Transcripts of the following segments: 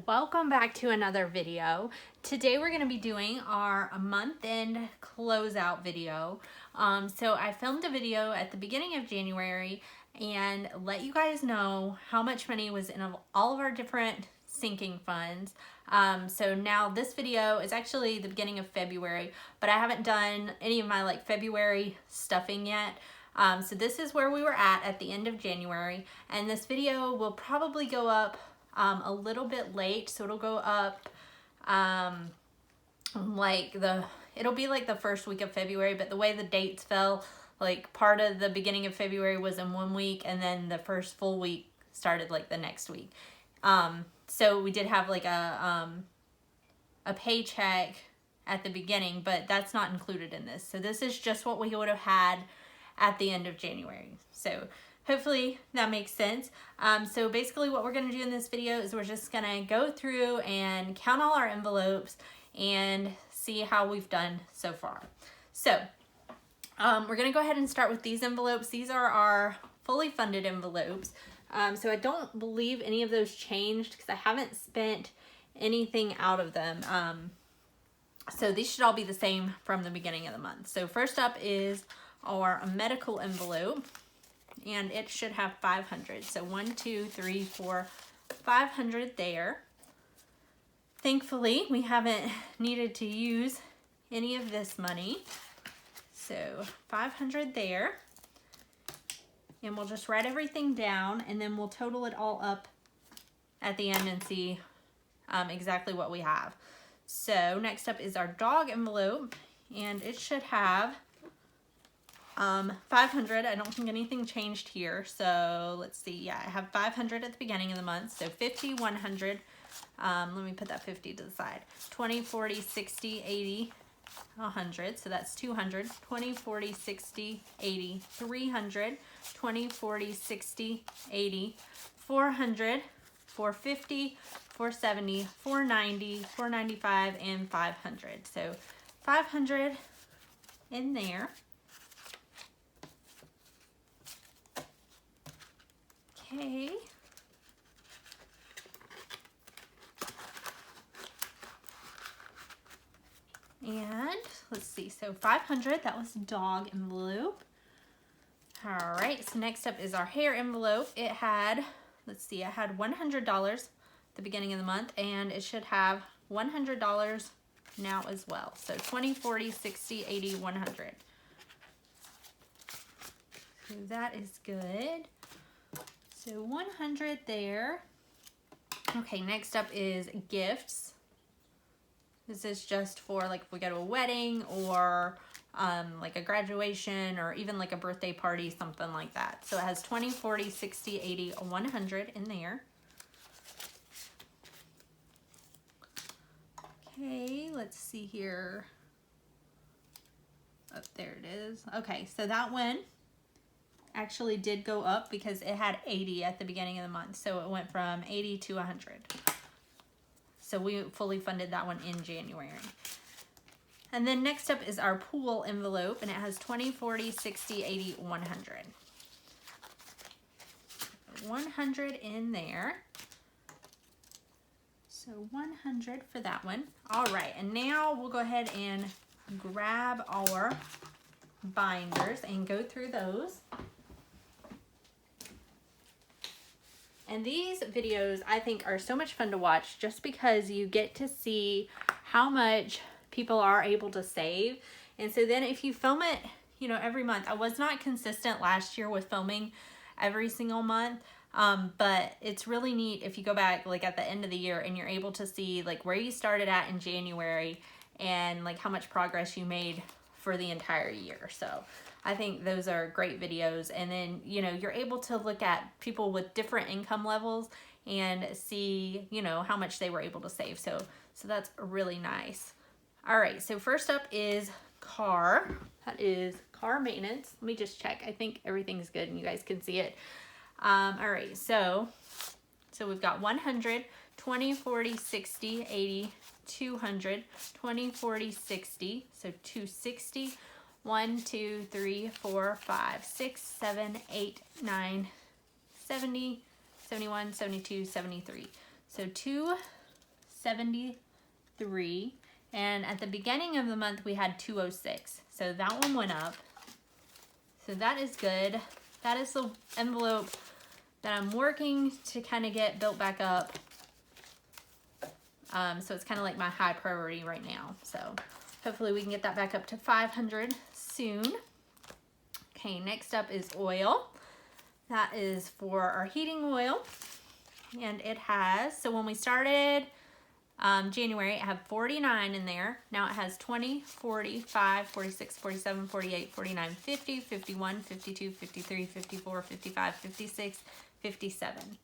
welcome back to another video. Today we're going to be doing our month-end closeout video. So I filmed a video at the beginning of January and let you guys know how much money was in all of our different sinking funds. So now this video is actually the beginning of February, but I haven't done any of my February stuffing yet. So this is where we were at the end of January, and this video will probably go up a little bit late, so it'll go up it'll be like the first week of February, but the way the dates fell, like part of the beginning of February was in 1 week and then the first full week started like the next week. So we did have like a paycheck at the beginning, but that's not included in this. So this is just what we would have had at the end of January. So hopefully that makes sense. So basically what we're going to do in this video is we're just going to go through and count all our envelopes and see how we've done so far. So we're going to go ahead and start with these envelopes. These are our fully funded envelopes. So I don't believe any of those changed because I haven't spent anything out of them. So these should all be the same from the beginning of the month. So first up is our medical envelope, and it should have 500. So 1, 2, 3, 4, 500 there. Thankfully, we haven't needed to use any of this money. So 500 there. And we'll just write everything down, and then we'll total it all up at the end and see exactly what we have. So next up is our dog envelope, and it should have 500. I don't think anything changed here. So let's see. Yeah, I have 500 at the beginning of the month. So 50, 100. Let me put that 50 to the side. 20, 40, 60, 80, 100. So that's 200. 20, 40, 60, 80, 300. 20, 40, 60, 80, 400, 450, 470, 490, 495, and 500. So 500 in there. Okay. And let's see, so 500, that was dog envelope. All right, so next up is our hair envelope. It had, let's see, I had $100 at the beginning of the month, and it should have $100 now as well. So 20, 40, 60, 80, 100. So that is good. So 100 there. Okay, next up is gifts. This is just for like if we go to a wedding or like a graduation or even like a birthday party, something like that. So it has 20, 40, 60, 80, 100 in there. Okay, let's see here. Oh, there it is. Okay, so that one actually did go up because it had 80 at the beginning of the month. So it went from 80 to 100. So we fully funded that one in January. And then next up is our pool envelope, and it has 20, 40, 60, 80, 100. 100 in there. So 100 for that one. All right, and now we'll go ahead and grab our binders and go through those. And these videos, I think, are so much fun to watch just because you get to see how much people are able to save. And so then if you film it, you know, every month. I was not consistent last year with filming every single month, but it's really neat if you go back like at the end of the year and you're able to see like where you started at in January and like how much progress you made for the entire year. So I think those are great videos. And then, you know, you're able to look at people with different income levels and see, you know, how much they were able to save. So that's really nice. All right, so first up is car. That is car maintenance. Let me just check. I think everything's good and you guys can see it. All right, so we've got 100, 20, 40, 60, 80, 200, 20, 40, 60, so 260, 1, 2, 3, 4, 5, 6, 7, 8, 9, 70, 71, 72, 73. So 273. And at the beginning of the month, we had 206. So that one went up. So that is good. That is the envelope that I'm working to kind of get built back up. So it's kind of like my high priority right now. So hopefully we can get that back up to 500 soon. Okay, next up is oil. That is for our heating oil. And it has, so when we started January, it had 49 in there. Now it has 20, 45, 46, 47, 48, 49, 50, 51, 52, 53, 54, 55, 56, 57.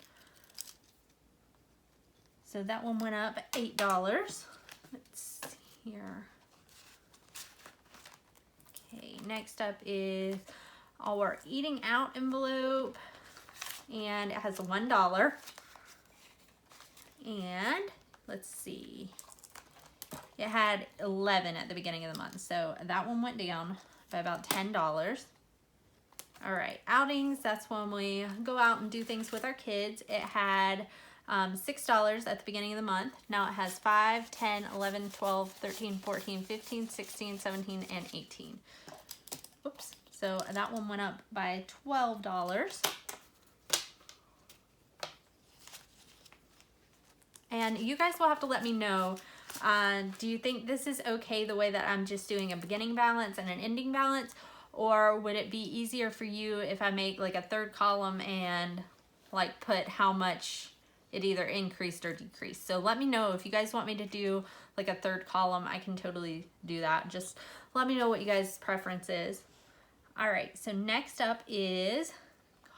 So that one went up $8. Let's see here. Okay, next up is our eating out envelope. And it has $1. And let's see. It had 11 at the beginning of the month. So that one went down by about $10. All right, outings, that's when we go out and do things with our kids. It had $6 at the beginning of the month. Now it has 5, 10, 11, 12, 13, 14, 15, 16, 17, and 18. Oops. So that one went up by $12. And you guys will have to let me know, do you think this is okay the way that I'm just doing a beginning balance and an ending balance? Or would it be easier for you if I make like a third column and like put how much it either increased or decreased? So let me know if you guys want me to do like a third column. I can totally do that. Just let me know what you guys' preference is. All right, so next up is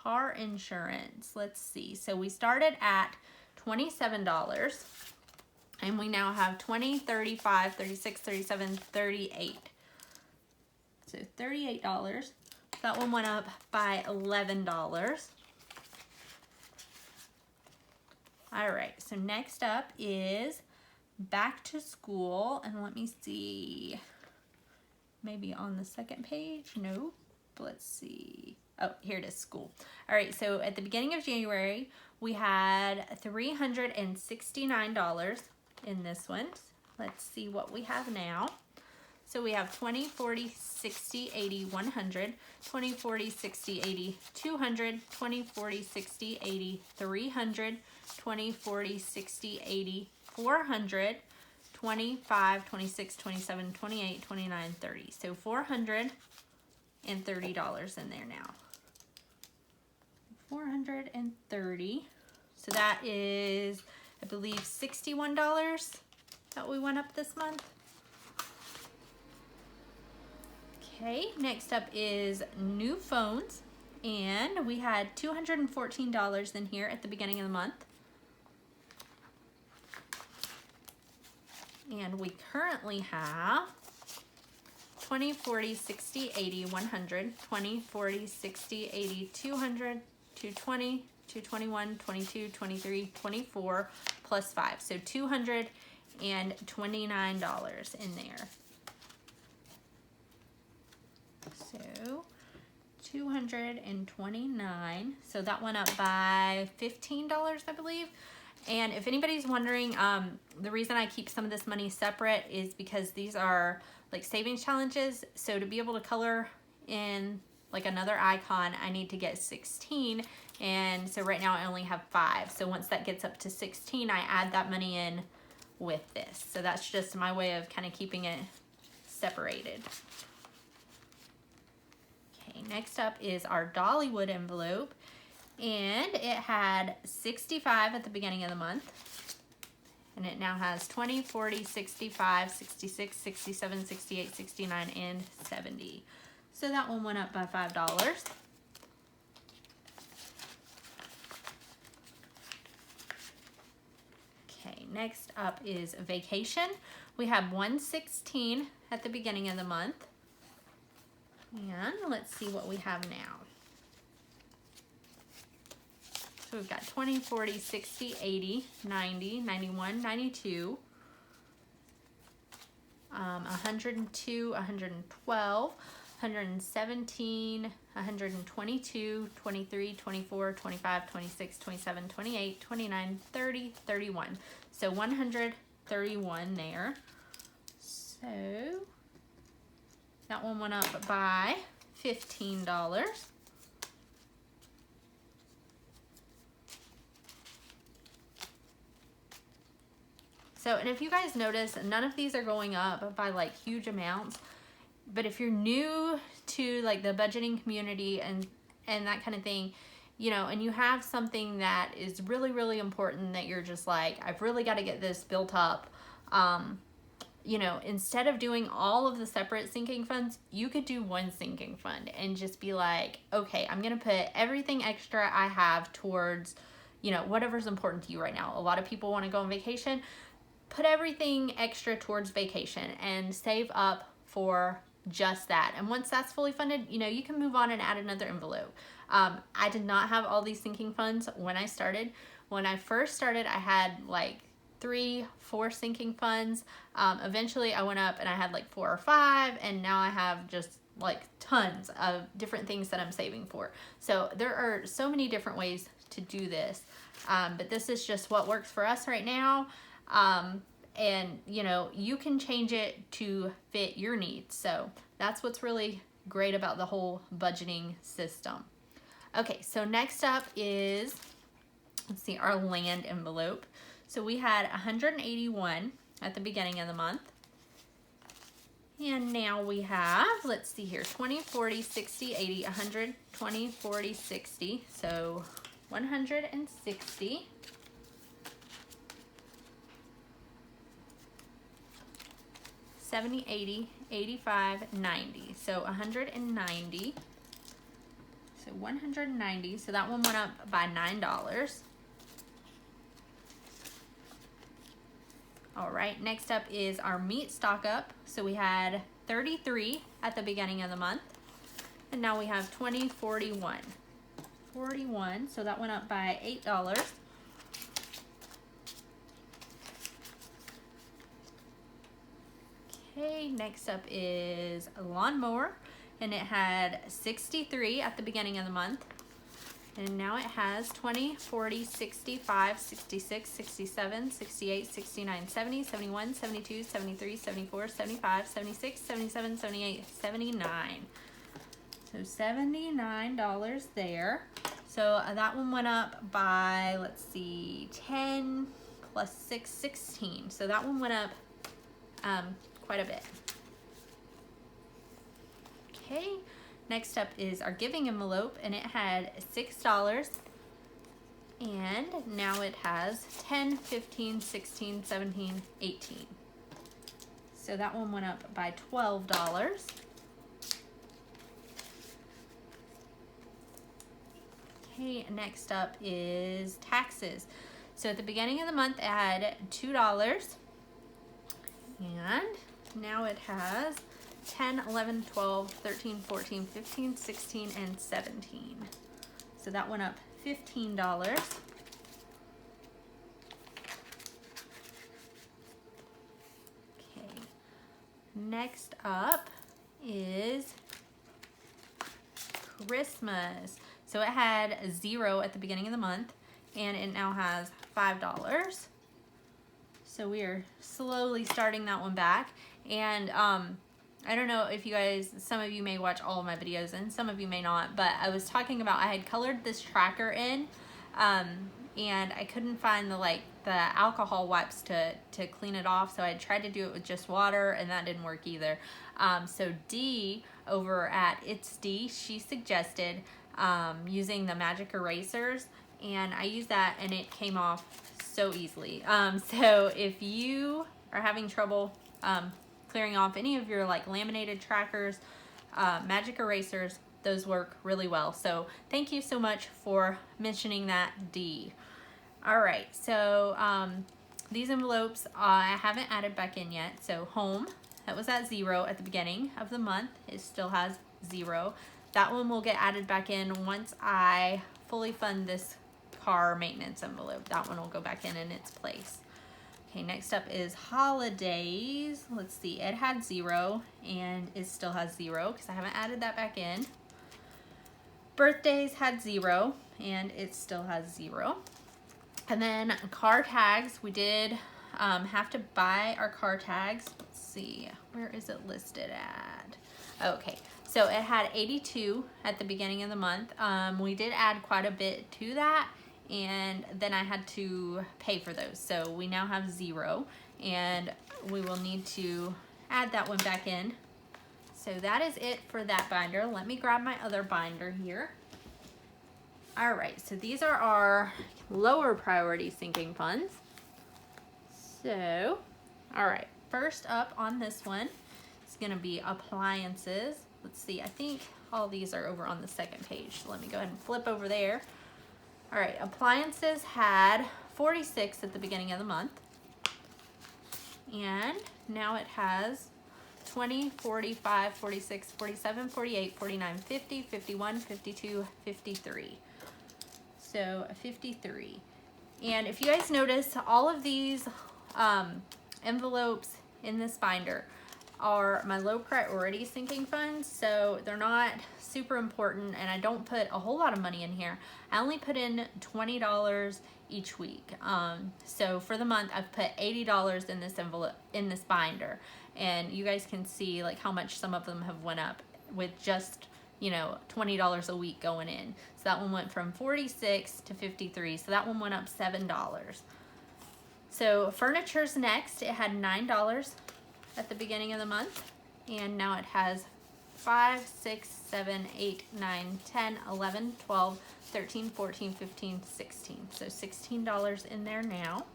car insurance. Let's see. So we started at $27 and we now have 20, 35, 36, 37, 38. So $38. That one went up by $11. All right, so next up is back to school. And let me see, maybe on the second page, no, let's see. Oh, here it is, school. All right, so at the beginning of January, we had $369 in this one. Let's see what we have now. So we have 20, 40, 60, 80, 100, 20, 40, 60, 80, 200, 20, 40, 60, 80, 300, 20, 40, 60, 80, 400, 25, 26, 27, 28, 29, 30. So $430 in there now. 430. So that is, I believe, $61 that we went up this month. Okay, next up is new phones, and we had $214 in here at the beginning of the month. And we currently have 20, 40, 60, 80, 100, 20, 40, 60, 80, 200, 220, 221, 22, 23, 24, plus 5. So $229 in there. So 229. So that went up by $15, I believe. And if anybody's wondering, the reason I keep some of this money separate is because these are like savings challenges. So to be able to color in like another icon, I need to get 16. And so right now I only have 5. So once that gets up to 16, I add that money in with this. So that's just my way of kind of keeping it separated. Okay, next up is our Dollywood envelope. And it had 65 at the beginning of the month. And it now has 20, 40, 65, 66, 67, 68, 69, and 70. So that one went up by $5. Okay, next up is vacation. We have 116 at the beginning of the month. And let's see what we have now. So we've got 20, 40, 60, 80, 90, 91, 92, 102, 112, 117, 122, 23, 24, 25, 26, 27, 28, 29, 30, 31. So $131 $31 there. So that one went up by $15. So, and if you guys notice, none of these are going up by like huge amounts. But if you're new to like the budgeting community and that kind of thing, you know, and you have something that is really, really important that you're just like, I've really got to get this built up. You know, instead of doing all of the separate sinking funds, you could do one sinking fund and just be like, okay, I'm going to put everything extra I have towards, you know, whatever's important to you right now. A lot of people want to go on vacation. Put everything extra towards vacation and save up for just that. And once that's fully funded, you know, you can move on and add another envelope. I did not have all these sinking funds when I started. When I first started, I had like 3-4 sinking funds. Eventually I went up and I had like 4 or 5, and now I have just like tons of different things that I'm saving for. So there are so many different ways to do this. But this is just what works for us right now. And you know, you can change it to fit your needs. So that's what's really great about the whole budgeting system. Okay, so next up is, let's see, our land envelope. So we had 181 at the beginning of the month. And now we have, let's see here, 20, 40, 60, 80, 100, 20, 40, 60. So 160. 70, 80, 85, 90. So 190. So 190. So that one went up by $9. All right, next up is our meat stock up. So we had 33 at the beginning of the month. And now we have 20, 41. 41, so that went up by $8. Okay, next up is a lawnmower, and it had 63 at the beginning of the month, and now it has 20, 40, 65, 66, 67, 68, 69, 70, 71, 72, 73, 74, 75, 76, 77, 78, 79. So $79 there. So that one went up by, let's see, 10 plus 6, 16. So that one went up quite a bit. Okay, next up is our giving envelope, and it had $6, and now it has 10, 15, 16, 17, 18. So that one went up by $12. Okay, next up is taxes. So at the beginning of the month, it had $2, and now it has 10, 11, 12, 13, 14, 15, 16, and 17. So that went up $15. Okay. Next up is Christmas. So it had 0 at the beginning of the month, and it now has $5. So we are slowly starting that one back. And I don't know if you guys, some of you may watch all of my videos and some of you may not, but I was talking about, I had colored this tracker in, and I couldn't find the alcohol wipes to clean it off. So I tried to do it with just water, and that didn't work either. So Dee over at It's Dee, she suggested using the magic erasers, and I used that and it came off so easily. So if you are having trouble clearing off any of your laminated trackers, magic erasers, those work really well. So thank you so much for mentioning that, Dee. All right, so these envelopes I haven't added back in yet. So home, that was at 0 at the beginning of the month. It still has 0. That one will get added back in once I fully fund this car maintenance envelope. That one will go back in its place. Okay, next up is holidays. Let's see, it had 0 and it still has 0 because I haven't added that back in. Birthdays had 0 and it still has 0. And then car tags, we did have to buy our car tags. Let's see, where is it listed at? Okay, so it had 82 at the beginning of the month. We did add quite a bit to that, and then I had to pay for those. So we now have 0, and we will need to add that one back in. So that is it for that binder. Let me grab my other binder here. All right, so these are our lower priority sinking funds. So, all right, first up on this one is gonna be appliances. Let's see, I think all these are over on the second page. So let me go ahead and flip over there. All right, appliances had 46 at the beginning of the month. And now it has 20, 45, 46, 47, 48, 49, 50, 51, 52, 53. So 53. And if you guys notice, all of these envelopes in this binder are my low priority sinking funds, so they're not super important, and I don't put a whole lot of money in here. I only put in $20 each week. So for the month, I've put $80 in this envelope, in this binder, and you guys can see like how much some of them have went up with just, you know, $20 a week going in. So that one went from 46 to 53, so that one went up $7. So furniture's next. It had $9 at the beginning of the month, and now it has 5, 6, 7, 8, 9, 10, 11, 12, 13, 14, 15, 16. So $16 in there now.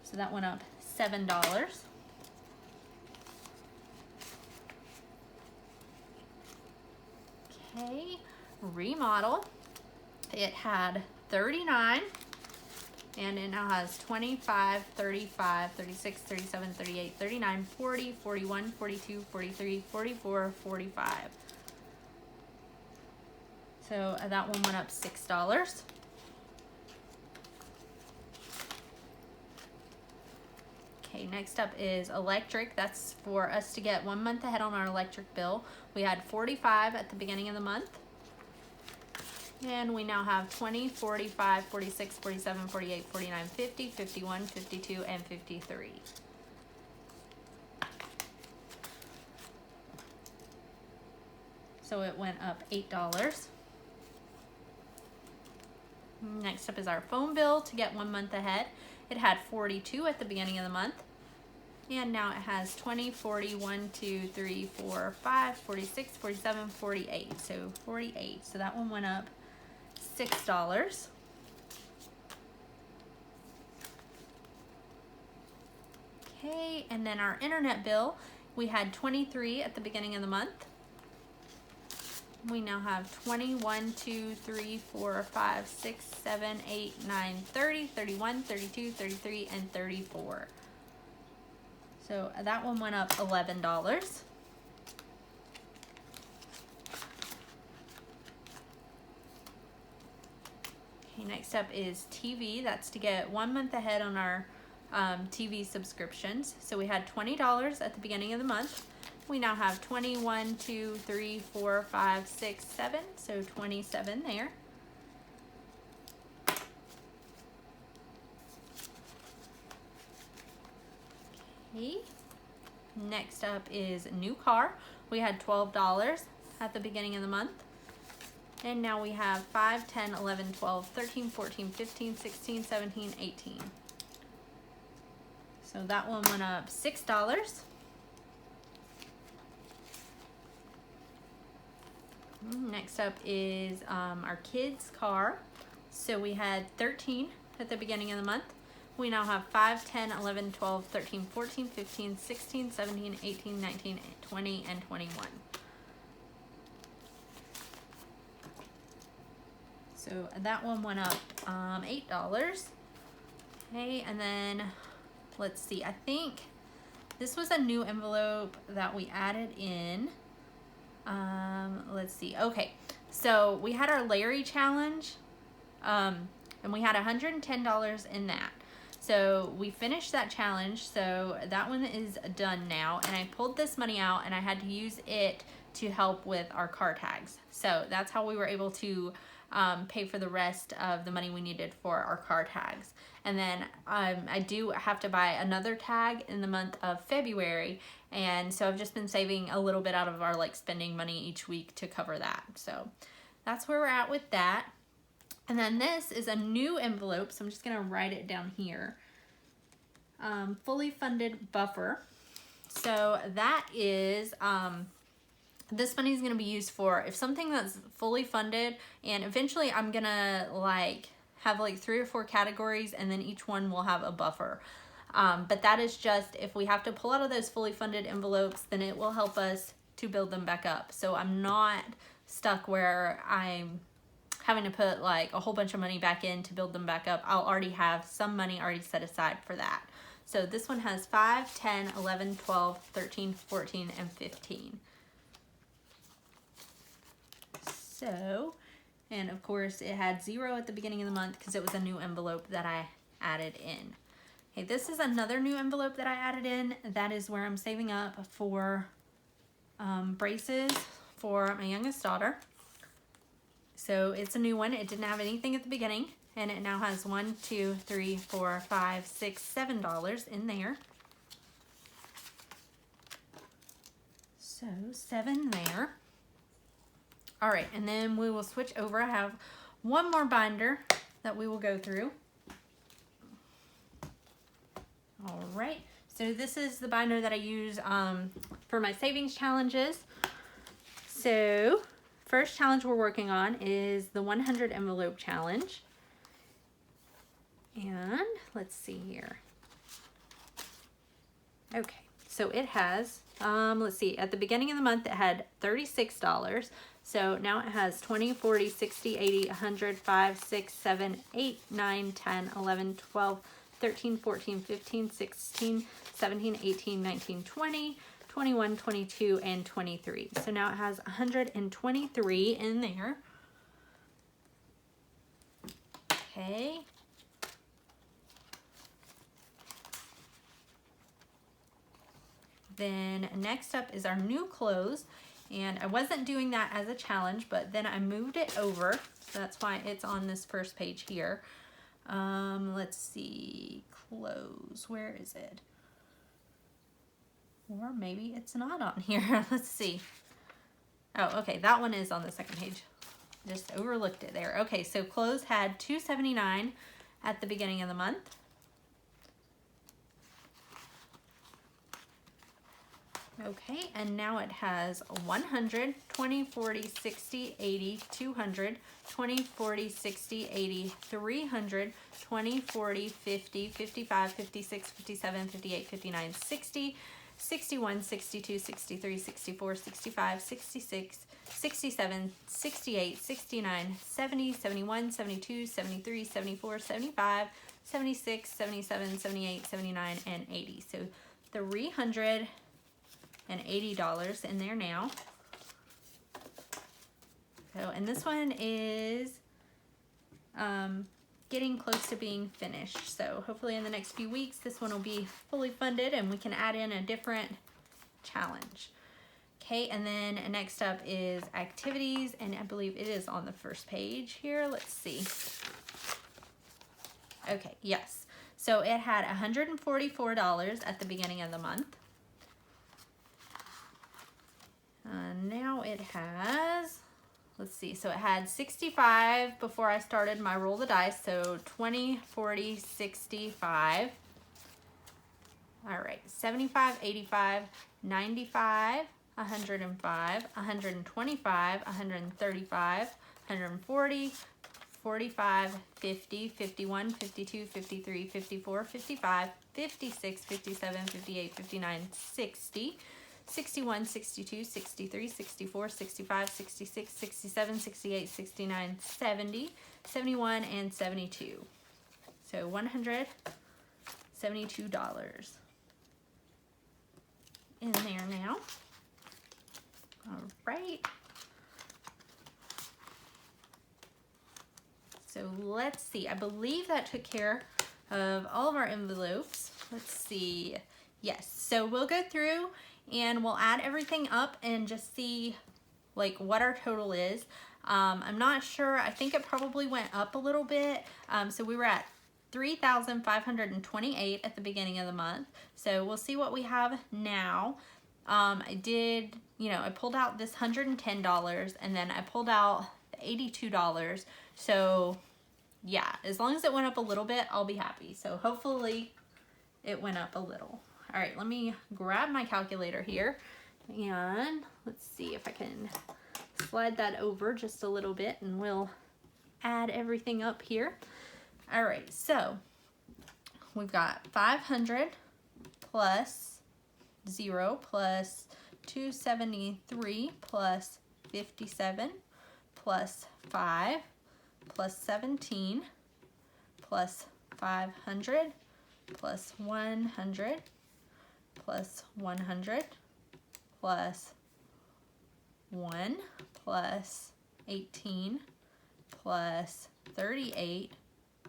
So that went up $7. Okay, remodel. It had 39. And it now has 25, 35, 36, 37, 38, 39, 40, 41, 42, 43, 44, 45. So that one went up $6. Okay, next up is electric. That's for us to get 1 month ahead on our electric bill. We had 45 at the beginning of the month. And we now have 20, 45, 46, 47, 48, 49, 50, 51, 52, and 53. So it went up $8. Next up is our phone bill to get 1 month ahead. It had 42 at the beginning of the month. And now it has 20, 40, 1, 2, 3, 4, 5, 46, 47, 48. So 48. So that one went up $6. Okay, and then our internet bill, we had 23 at the beginning of the month. We now have 20, 1, 2, 3, 4, 5, 6, 7, 8, 9, 30, 31, 32, 33, and 34. So that one went up $11. Next up is TV. That's to get 1 month ahead on our TV subscriptions. So we had $20 at the beginning of the month. We now have 21, 2, 3, 4, 5, 6, 7. So 27 there. Okay. Next up is new car. We had $12 at the beginning of the month. And now we have 5, 10, 11, 12, 13, 14, 15, 16, 17, 18. So that one went up $6. Next up is our kids' car. So we had 13 at the beginning of the month. We now have 5, 10, 11, 12, 13, 14, 15, 16, 17, 18, 19, 20, and 21. So that one went up $8. Okay, and then let's see, I think this was a new envelope that we added in. Let's see, okay, so we had our Larry challenge, and we had $110 in that. So we finished that challenge, so that one is done now, and I pulled this money out and I had to use it to help with our car tags. So that's how we were able to pay for the rest of the money we needed for our car tags. And then I do have to buy another tag in the month of February, and so I've just been saving a little bit out of our like spending money each week to cover that. So that's where we're at with that. And then this is a new envelope, so I'm just gonna write it down here. Fully funded buffer. So that is, this money is gonna be used for if something that's fully funded, and eventually I'm gonna like have like 3 or 4 categories, and then each one will have a buffer. But that is just if we have to pull out of those fully funded envelopes, then it will help us to build them back up. So I'm not stuck where I'm having to put like a whole bunch of money back in to build them back up. I'll already have some money already set aside for that. So this one has 5, 10, 11, 12, 13, 14, and 15. So, and of course it had 0 at the beginning of the month because it was a new envelope that I added in. Okay, this is another new envelope that I added in. That is where I'm saving up for braces for my youngest daughter. So it's a new one. It didn't have anything at the beginning, and it now has $1, $2, $3, $4, $5, $6, $7 in there. So 7 there. All right, and then we will switch over. I have one more binder that we will go through. All right, so this is the binder that I use for my savings challenges. So first challenge we're working on is the 100 envelope challenge. And let's see here. Okay, so it has, let's see, at the beginning of the month it had $36. So now it has 20, 40, 60, 80, 100, 5, 6, 7, 8, 9, 10, 11, 12, 13, 14, 15, 16, 17, 18, 19, 20, 21, 22, and 23. So now it has 123 in there. Okay. Then next up is our new clothes. And I wasn't doing that as a challenge, but then I moved it over. So that's why it's on this first page here. Let's see, clothes, where is it? Or maybe it's not on here. Let's see. Oh, okay, that one is on the second page. Just overlooked it there. Okay, so clothes had $2.79 at the beginning of the month. Okay, and now it has 100, 20, 40, 60, 80, 200, 20, 40, 60, 80, 300, 20, 40, 50, 55, 56, 57, 58, 59, 60, 61, 62, 63, 64, 65, 66, 67, 68, 69, 70, 71, 72, 73, 74, 75, 76, 77, 78, 79, and 80. So $380 in there now. So, and this one is getting close to being finished. So hopefully in the next few weeks, this one will be fully funded and we can add in a different challenge. Okay, and then next up is activities, and I believe it is on the first page here. Let's see. Okay, yes. So it had $144 at the beginning of the month. Now it has, let's see, so it had 65 before I started my roll the dice, so 20, 40, 65. All right, 75, 85, 95, 105, 125, 135, 140, 45, 50, 51, 52, 53, 54, 55, 56, 57, 58, 59, 60, 61, 62, 63, 64, 65, 66, 67, 68, 69, 70, 71, and 72. So $172 in there now. All right. So let's see. I believe that took care of all of our envelopes. Let's see. Yes. So we'll go through and we'll add everything up and just see like what our total is. I'm not sure. I think it probably went up a little bit. So we were at 3,528 at the beginning of the month. So we'll see what we have now. I did, I pulled out this $110 and then I pulled out $82. So yeah, as long as it went up a little bit, I'll be happy. So hopefully it went up a little. All right, let me grab my calculator here and let's see if I can slide that over just a little bit and we'll add everything up here. All right, so we've got 500 plus 0 plus 273 plus 57 plus 5 plus 17 plus 500 plus 100 plus 100 plus 1 plus 18 plus 38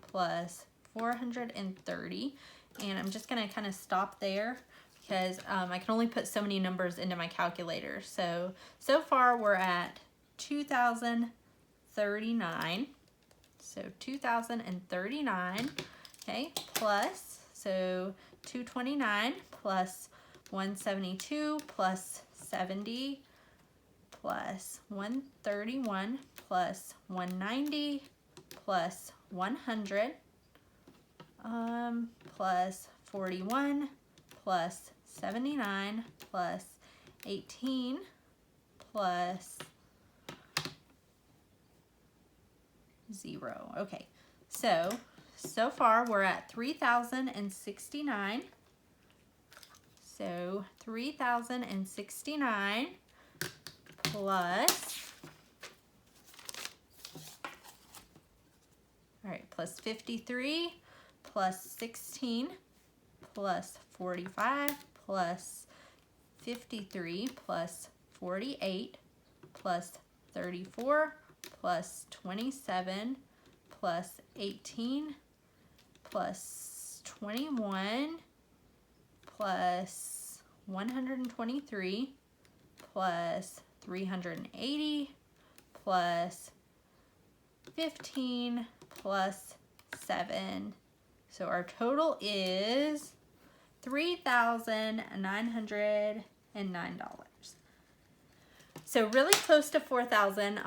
plus 430. And I'm just going to kind of stop there because I can only put so many numbers into my calculator. So far we're at 2,039. So 2,039, okay, plus, so 229 plus 172 plus 70 plus 131 plus 190 plus 100 plus 41 plus 79 plus 18 plus 0. Okay, so far we're at 3,069. So 3,069 plus, all right, plus 53 plus 16 plus 45 plus 53 plus 48 plus 34 plus 27 plus 18 plus 21 plus 123 plus 380 plus 15 plus 7. So our total is $3,909. So really close to 4,000.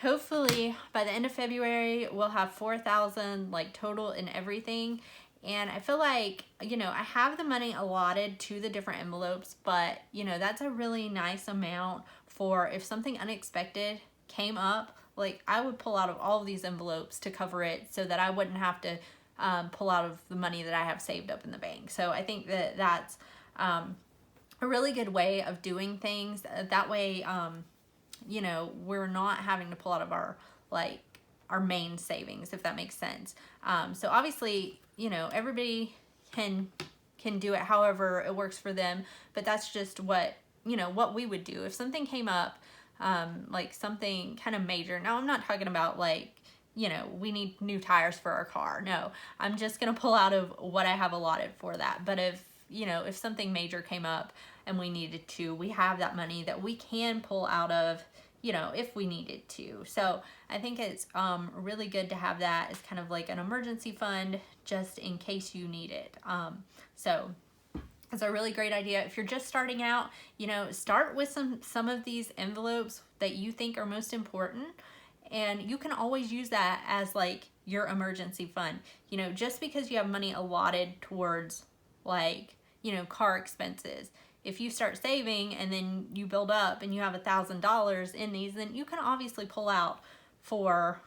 Hopefully by the end of February we'll have 4,000 like total in everything. And I feel like, I have the money allotted to the different envelopes, but that's a really nice amount for if something unexpected came up. Like I would pull out of all of these envelopes to cover it so that I wouldn't have to pull out of the money that I have saved up in the bank. So I think that that's a really good way of doing things. That way, we're not having to pull out of our main savings, if that makes sense. So obviously, everybody can do it however it works for them, but that's just what we would do if something came up, like something kind of major. Now I'm not talking about we need new tires for our car. No, I'm just gonna pull out of what I have allotted for that. But if something major came up and we needed to, we have that money that we can pull out of, if we needed to. So I think it's really good to have that as kind of like an emergency fund just in case you need it. So it's a really great idea. If you're just starting out, start with some of these envelopes that you think are most important. And you can always use that as like your emergency fund. Just because you have money allotted towards car expenses. If you start saving and then you build up and you have $1,000 in these, then you can obviously pull out for,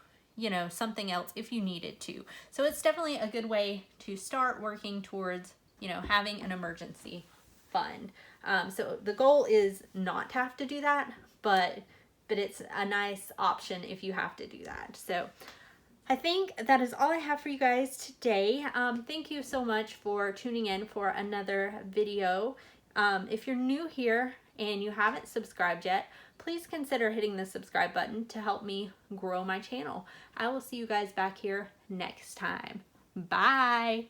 something else if you needed to. So it's definitely a good way to start working towards, having an emergency fund. So the goal is not to have to do that, but it's a nice option if you have to do that. So I think that is all I have for you guys today. Thank you so much for tuning in for another video. If you're new here and you haven't subscribed yet, please consider hitting the subscribe button to help me grow my channel. I will see you guys back here next time. Bye.